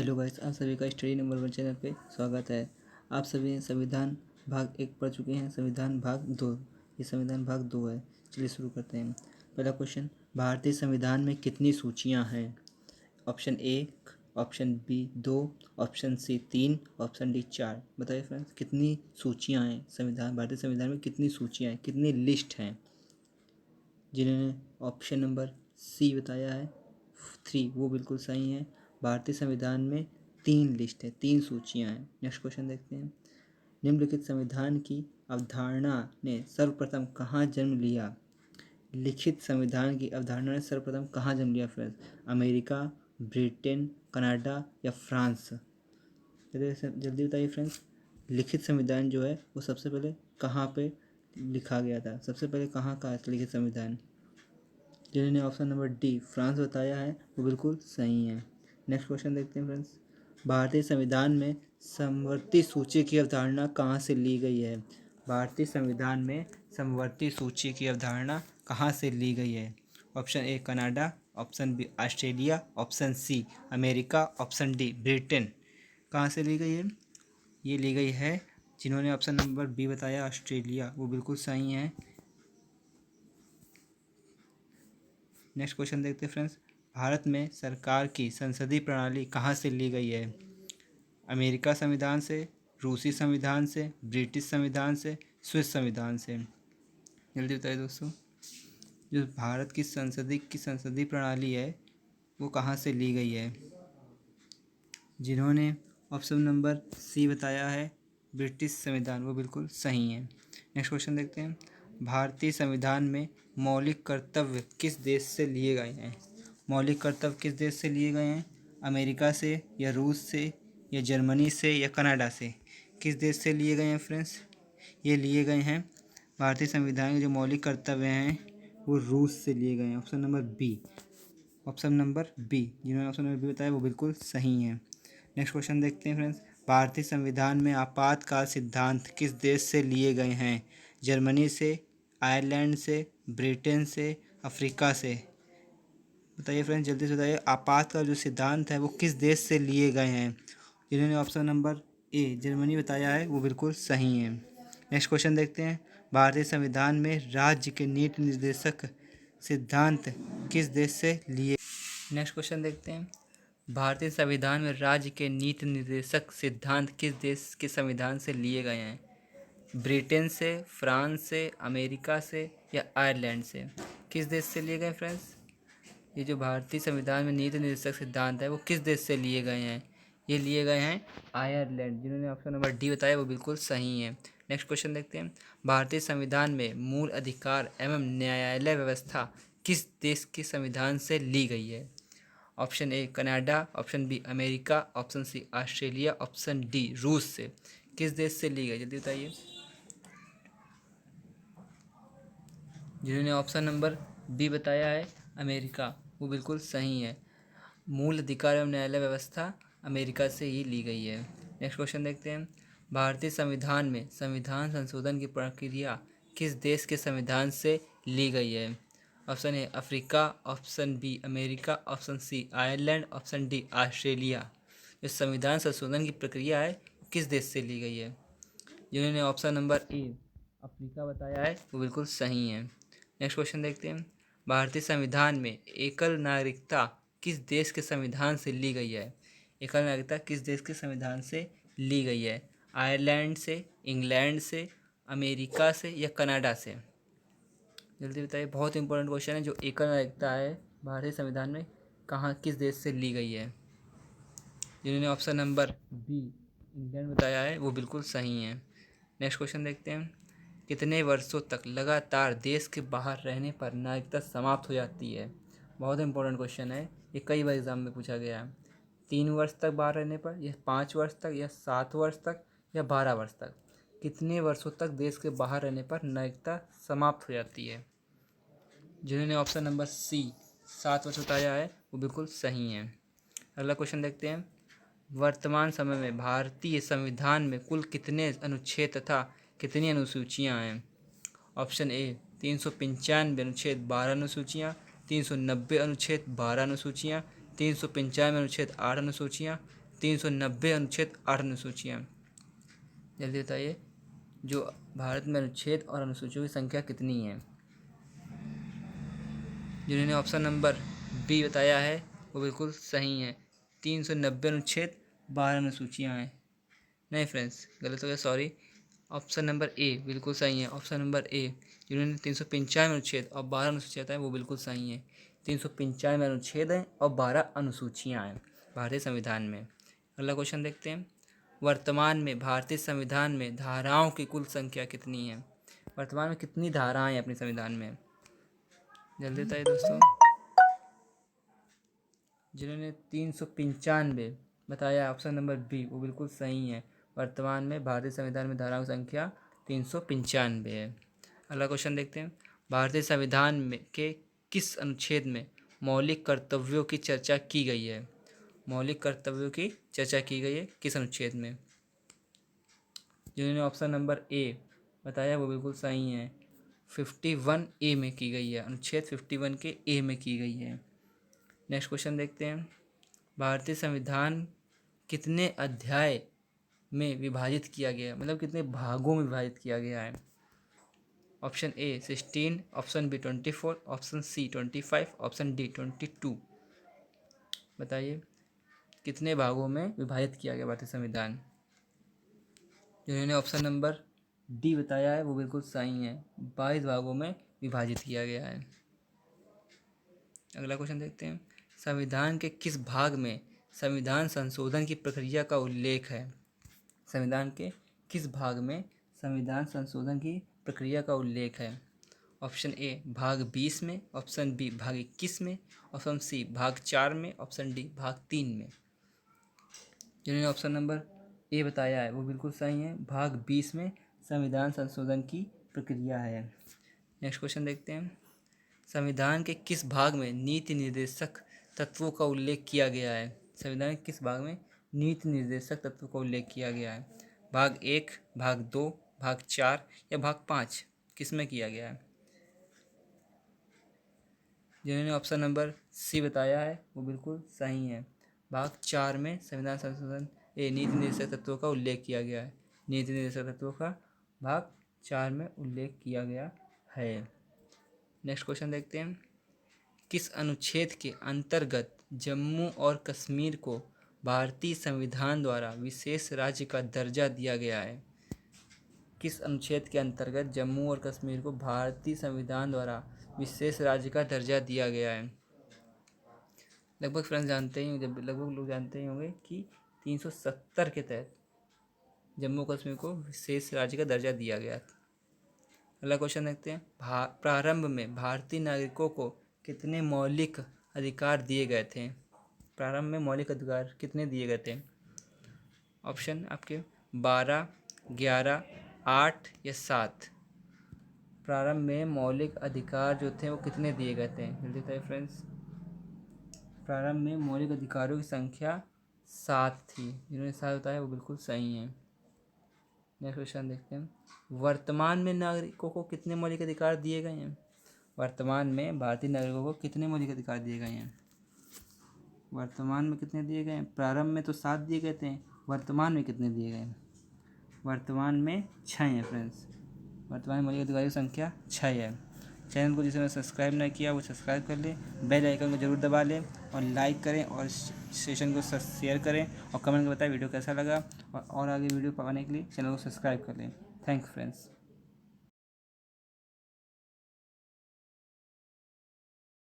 Hello guys, आप सभी का स्टडी नंबर 1 चैनल पे स्वागत है। आप सभी संविधान भाग 1 पढ़ चुके हैं। संविधान भाग 2, ये संविधान भाग 2 है। चलिए शुरू करते हैं। पहला क्वेश्चन, भारतीय संविधान में कितनी सूचियां हैं? Option 1, option B 2, option C 3, option D 4। बताइए फ्रेंड्स, कितनी सूचियां हैं संविधान, भारतीय संविधान में कितनी सूचियां हैं, कितनी लिस्ट हैं? जिन्होंने ऑप्शन नंबर सी बताया है 3, वो बिल्कुल सही है। भारतीय संविधान में 3 लिस्ट है, 3 सूचियां हैं। नेक्स्ट क्वेश्चन देखते हैं। निम्नलिखित संविधान की अवधारणा ने सर्वप्रथम कहाँ जन्म लिया? लिखित संविधान की अवधारणा ने सर्वप्रथम कहाँ जन्म लिया फ्रेंड्स? अमेरिका, ब्रिटेन, कनाडा या फ्रांस? जल्दी बताइए फ्रेंड्स, लिखित संविधान जो है वो सबसे पहले कहाँ पे लिखा गया था? सबसे पहले कहाँ का लिखित संविधान? जिन्होंने ऑप्शन नंबर डी फ्रांस बताया है वो बिल्कुल सही है। नेक्स्ट क्वेश्चन देखते हैं फ्रेंड्स। भारतीय संविधान में समवर्ती सूची की अवधारणा कहाँ से ली गई है? भारतीय संविधान में समवर्ती सूची की अवधारणा कहाँ से ली गई है? Option A Canada, option B Australia, option C America, option D Britain. कहाँ से ली गई है? ये ली गई है, जिन्होंने ऑप्शन नंबर बी बताया ऑस्ट्रेलिया, वो बिल्कुल सही है। नेक्स्ट क्वेश्चन देखते हैं फ्रेंड्स। भारत में सरकार की संसदीय प्रणाली कहाँ से ली गई है? अमेरिका संविधान से, रूसी संविधान से, ब्रिटिश संविधान से, स्विस संविधान से? जल्दी बताइए दोस्तों, जो भारत की संसदीय प्रणाली है वो कहाँ से ली गई है? जिन्होंने ऑप्शन नंबर सी बताया है ब्रिटिश संविधान, वो बिल्कुल सही है। नेक्स्ट क्वेश्चन देखते हैं। भारतीय संविधान में मौलिक कर्तव्य किस देश से लिए गए हैं? मौलिक कर्तव्य किस देश से लिए गए हैं? अमेरिका से या रूस से या जर्मनी से या कनाडा से? किस देश से लिए गए हैं फ्रेंड्स? ये लिए गए हैं, भारतीय संविधान के जो मौलिक कर्तव्य हैं वो रूस से लिए गए हैं। Option number B, option number B, जिन्होंने ऑप्शन नंबर बी बताया वो बिल्कुल सही है। नेक्स्ट क्वेश्चन देखते हैं फ्रेंड्स। भारतीय संविधान में आपातकाल सिद्धांत किस देश से लिए गए हैं? जर्मनी से, आयरलैंड से, ब्रिटेन से, अफ्रीका से? बताइए फ्रेंड्स, जल्दी से बताइए, आपातकाल जो सिद्धांत है वो किस देश से लिए गए हैं? जिन्होंने ऑप्शन नंबर ए जर्मनी बताया है वो बिल्कुल सही है। नेक्स्ट क्वेश्चन देखते हैं। भारतीय संविधान में राज्य के नीति निर्देशक सिद्धांत किस देश से लिए? नेक्स्ट क्वेश्चन देखते हैं। भारतीय संविधान में राज्य के नीति निर्देशक सिद्धांत किस देश के संविधान से लिए गए हैं? ब्रिटेन से, फ्रांस से, अमेरिका से या आयरलैंड से? किस देश से लिए गए फ्रेंड्स? ये जो भारतीय संविधान में नीति निर्देशक सिद्धांत है वो किस देश से लिए गए हैं? ये लिए गए हैं आयरलैंड। जिन्होंने ऑप्शन नंबर डी बताया वो बिल्कुल सही है। नेक्स्ट क्वेश्चन देखते हैं। भारतीय संविधान में मूल अधिकार एवं न्यायालय व्यवस्था किस देश के संविधान से ली गई है? Option A Canada, option B America, option C Australia, option D रूस से? किस देश से ली गई, जल्दी बताइए। जिन्होंने ऑप्शन नंबर बी बताया है अमेरिका, वो बिल्कुल सही है। मूल अधिकार एवं न्यायालय व्यवस्था अमेरिका से ही ली गई है। नेक्स्ट क्वेश्चन देखते हैं। भारतीय संविधान में संविधान संशोधन की प्रक्रिया किस देश के संविधान से ली गई है? Option A Africa, option B America, option C Ireland, option D Australia. जो संविधान संशोधन की प्रक्रिया है वो किस देश से ली गई है? जिन्होंने ऑप्शन नंबर ए अफ्रीका बताया है वो बिल्कुल सही है। नेक्स्ट क्वेश्चन देखते हैं। भारतीय संविधान में एकल नागरिकता किस देश के संविधान से ली गई है? एकल नागरिकता किस देश के संविधान से ली गई है? आयरलैंड से, इंग्लैंड से, अमेरिका से या कनाडा से? जल्दी बताइए, बहुत इंपॉर्टेंट क्वेश्चन है। जो एकल नागरिकता है भारतीय संविधान में कहाँ, किस देश से ली गई है? जिन्होंने ऑप्शन नंबर बी इंग्लैंड बताया है वो बिल्कुल सही है। नेक्स्ट क्वेश्चन देखते हैं। कितने वर्षों तक लगातार देश के बाहर रहने पर नागरिकता समाप्त हो जाती है? बहुत इंपॉर्टेंट क्वेश्चन है, ये कई बार एग्जाम में पूछा गया है। 3 वर्ष तक बाहर रहने पर, या 5 वर्ष तक, या 7 वर्ष तक, या 12 वर्ष तक? कितने वर्षों तक देश के बाहर रहने पर नागरिकता समाप्त हो जाती है? जिन्होंने ऑप्शन नंबर सी 7 वर्ष बताया है वो बिल्कुल सही है। अगला क्वेश्चन देखते हैं। वर्तमान समय में भारतीय संविधान में कुल कितने अनुच्छेद तथा कितनी अनुसूचियां हैं? ऑप्शन ए 395 अनुच्छेद 12 अनुसूचियाँ, 390 अनुच्छेद 12 अनुसूचियाँ, 395 अनुच्छेद 8 अनुसूचियाँ, 390 अनुच्छेद 8 अनुसूचियाँ। जल्दी बताइए, जो भारत में अनुच्छेद और अनुसूचियों की संख्या कितनी है? जिन्होंने ऑप्शन नंबर बी बताया है वो बिल्कुल सही है। 390 अनुच्छेद 12 अनुसूचियाँ हैं। नहीं फ्रेंड्स, गलत हो गया, सॉरी। ऑप्शन नंबर ए बिल्कुल सही है। ऑप्शन नंबर ए, जिन्होंने 395 अनुच्छेद और 12 अनुसूचियाँ हैं वो बिल्कुल सही है। 395 अनुच्छेद हैं और 12 अनुसूचियाँ हैं भारतीय संविधान में। अगला क्वेश्चन देखते हैं। वर्तमान में भारतीय संविधान में धाराओं की कुल संख्या कितनी है? वर्तमान में कितनी धाराएं हैं अपने संविधान में? जल्दी बताइए दोस्तों। जिन्होंने 395 बताया, ऑप्शन नंबर बी, वो बिल्कुल सही है। वर्तमान में भारतीय संविधान में धाराओं की संख्या 395 है। अगला क्वेश्चन देखते हैं। भारतीय संविधान में के किस अनुच्छेद में मौलिक कर्तव्यों की चर्चा की गई है? मौलिक कर्तव्यों की चर्चा की गई है किस अनुच्छेद में? जिन्होंने ऑप्शन नंबर ए बताया वो बिल्कुल सही है। 51 ए में की गई है। अनुच्छेद 51 के ए में की गई है। नेक्स्ट क्वेश्चन देखते हैं। भारतीय संविधान कितने अध्याय में विभाजित किया गया है? मतलब कितने भागों में विभाजित किया गया है? Option A 16, option B 24, option C 25, option D 22। बताइए कितने भागों में विभाजित किया गया भारतीय संविधान? जिन्होंने ऑप्शन नंबर डी बताया है वो बिल्कुल सही है। 22 भागों में विभाजित किया गया है। अगला क्वेश्चन देखते हैं। संविधान के किस भाग में संविधान संशोधन की प्रक्रिया का उल्लेख है? संविधान के किस भाग में संविधान संशोधन की प्रक्रिया का उल्लेख है? ऑप्शन ए भाग 20 में, ऑप्शन बी भाग 21 में, ऑप्शन सी भाग 4 में, ऑप्शन डी भाग 3 में। जिन्होंने ऑप्शन नंबर ए बताया है वो बिल्कुल सही है। भाग 20 में संविधान संशोधन की प्रक्रिया है। नेक्स्ट क्वेश्चन देखते हैं। संविधान के किस भाग में नीति निर्देशक तत्वों का उल्लेख किया गया है? संविधान के किस भाग में नीति निर्देशक तत्वों का उल्लेख किया गया है? भाग 1, भाग 2, भाग 4 या भाग 5? किस में किया गया है? जिन्होंने ऑप्शन नंबर सी बताया है वो बिल्कुल सही है। भाग 4 में संविधान संशोधन नीति निर्देशक तत्वों का उल्लेख किया गया है। नीति निर्देशक तत्वों का भाग 4 में उल्लेख किया गया है। नेक्स्ट क्वेश्चन देखते हैं। किस अनुच्छेद के अंतर्गत जम्मू और कश्मीर को भारतीय संविधान द्वारा विशेष राज्य का दर्जा दिया गया है? किस अनुच्छेद के अंतर्गत जम्मू और कश्मीर को भारतीय संविधान द्वारा विशेष राज्य का दर्जा दिया गया है? लगभग फ्रेंड्स जानते ही होंगे, लगभग लोग जानते ही होंगे कि 370 के तहत जम्मू कश्मीर को विशेष राज्य का दर्जा दिया गया था। अगला क्वेश्चन देखते हैं। प्रारंभ में भारतीय नागरिकों को कितने मौलिक अधिकार दिए गए थे? प्रारंभ में मौलिक अधिकार कितने दिए गए थे? ऑप्शन आपके 12, 11, 8 या 7। प्रारंभ में मौलिक अधिकार जो थे वो कितने दिए गए थे? जल्दी बताइए फ्रेंड्स। प्रारंभ में मौलिक अधिकारों की संख्या 7 थी। जिन्होंने 7 बताया वो बिल्कुल सही है। नेक्स्ट क्वेश्चन देखते हैं। वर्तमान में नागरिकों को कितने मौलिक अधिकार दिए गए हैं? वर्तमान में भारतीय नागरिकों को कितने मौलिक अधिकार दिए गए हैं? वर्तमान में कितने दिए गए हैं? प्रारंभ में तो 7 दिए गए थे। वर्तमान में कितने दिए गए हैं? वर्तमान में 6 हैं फ्रेंड्स। वर्तमान में मौलिक अधिकारों की संख्या 6 है। चैनल को जिसने सब्सक्राइब नहीं किया वो सब्सक्राइब कर ले, बेल आइकन को जरूर दबा लें और लाइक करें और सेशन को शेयर करें और कमेंट में बताएं वीडियो कैसा लगा। और आगे वीडियो पाने के लिए चैनल को सब्सक्राइब कर लें। Thanks friends.